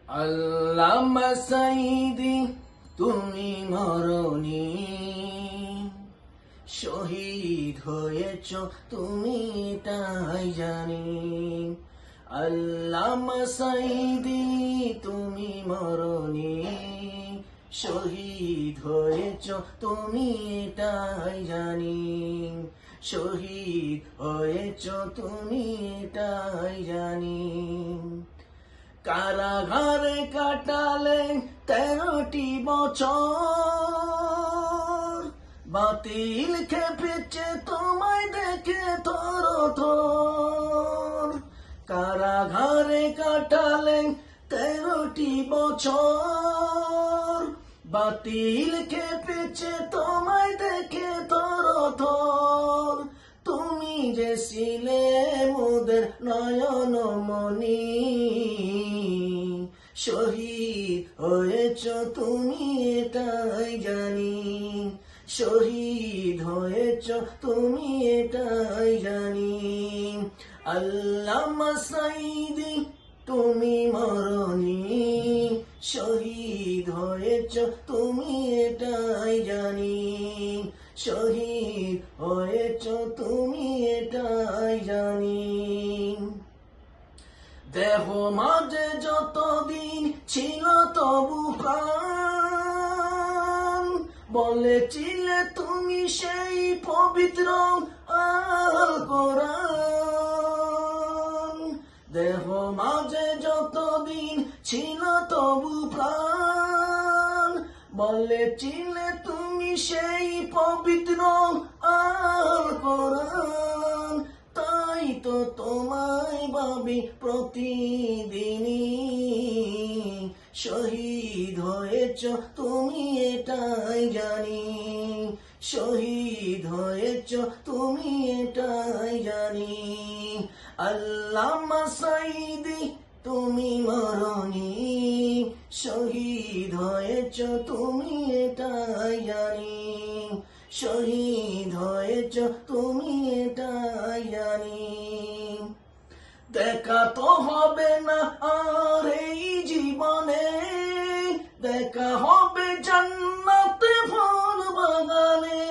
আল্লামা সাঈদী তুমি মরণি, শহীদ হয়েছ তুমি তাই জানি। আল্লামা সাঈদী তুমি মরণি, শহীদ হয়েছ তুমি তাই জানি। শহীদ হয়েছ তুমি তাই জানি। কারাগারে কাটালেন 13টি বছর, বাতিল খেপেছে তোমায় দেখে থর থর। কারাগারে কাটালেন 13টি বছর, বাতিল খেপেছে তোমায় দেখে থর থর। তুমি যে ছিলে মোদের নয়নমণি, শহীদ হয়েছ তুমি এটাই জানি। শহীদ হয়েছ তুমি এটাই জানি। আল্লামা সাঈদী তুমি মরণি, শহীদ হয়েছ তুমি এটাই জানি। শহীদ হয়েছ তুমি এটাই জানি। দেহ মাঝে যতদিন ছিল তবু প্রাণ, বলেছিলে তুমি সেই পবিত্র আল কোরআন। দেহ মাঝে যতদিন ছিল তবু প্রাণ, বলেছিলে তুমি সেই পবিত্র আল কোরআন। তাই তো তোমায় ভাবি প্রতিদিনই, শহীদ হয়েছ তুমি এটাই জানি। শহীদ হয়েছ তুমি এটাই জানি। আল্লামা সাঈদী তুমি মরণি, শহীদ হয়েছ তুমি এটাই জানি। শহীদ হয়েছ তুমি এটাই জানি। দেখা তো হবে না আর এই জীবনে, দেখা হবে জান্নাতে ফুল বাগানে।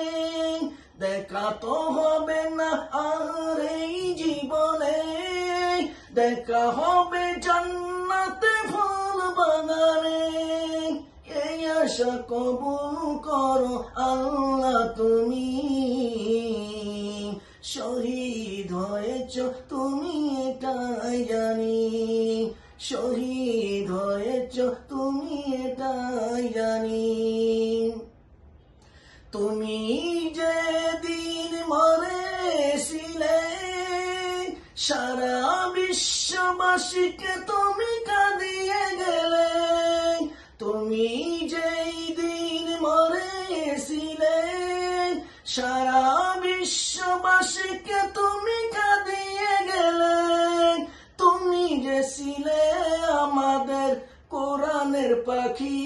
দেখা তো হবে না আর এই জীবনে, দেখা হবে জান্নাতে ফুল বাগানে। এই আশা কবুল করো আল্লাহ তুমি, শহীদ হয়েছ তুমি এটাই জানি। শহীদ হয়েছ তুমি এটাই জানি। তুমি যে দিন মরেছিলে, সারা বিশ্ববাসীকে তুমি কাঁদিয়ে গেলে। তুমি যেই দিন মরেছিলে, সারা বিশ্ববাসীকে তুমি কাঁদিয়ে গেলে। তুমি যে ছিলে আমাদের কোরআনের পাখি,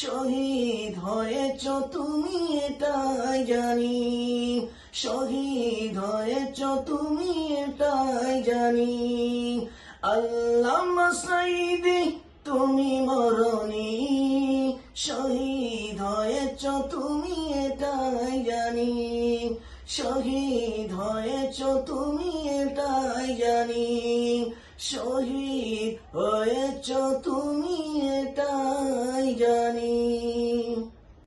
শহীদ হয়েছ তুমি এটাই জানি। শহীদ হয়েছ তুমি এটাই জানি। আল্লামা সাঈদী তুমি মরণি, শহীদ হয়েছ তুমি এটাই জানি। শহীদ হয়েছ তুমি এটাই জানি। শহীদ হয়েছ তুমি